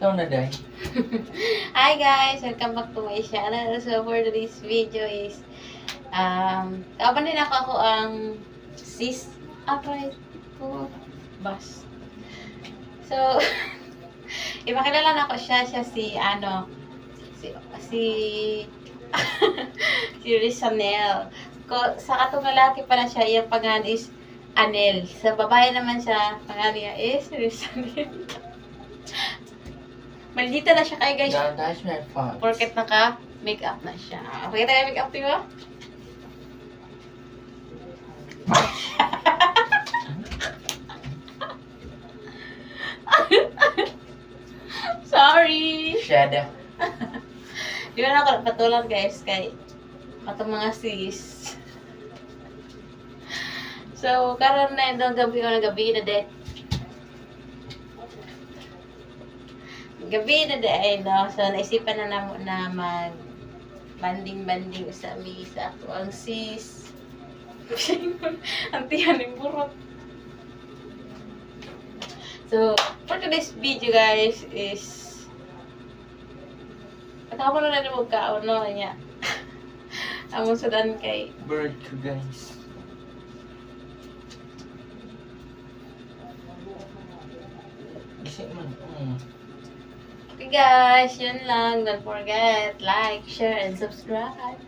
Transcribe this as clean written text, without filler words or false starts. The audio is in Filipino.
Ikaw na, Day. Hi guys! Welcome back to my channel. So for today's video is kapan din ako ang sis upright po bus. So ipakilala na ko siya si si si Rizanel. Sa katong lalaki pa na siya, iyang pangalan is Anel. Sa babae naman siya, pangalan niya is Rizanel. Maldita na siya kayo guys. Yeah, that's my fault. Porket naka-makeup na siya. Pakita kayo makeup, di ba? Sorry! Shada. Di ba na ako nagpatulan guys kay atong mga sis. So, karon na itong gabi na de. Gabi na de, no? So, naisipan na namo na mag banding-banding sa ako ang sis. Ang tiyan ng burot. So, for today's video guys is pagkamo na natin magkaon, no? Niya. Among sudan kay Bird ko, guys. Gising man. Okay guys, yun lang. Don't forget, like, share, and subscribe.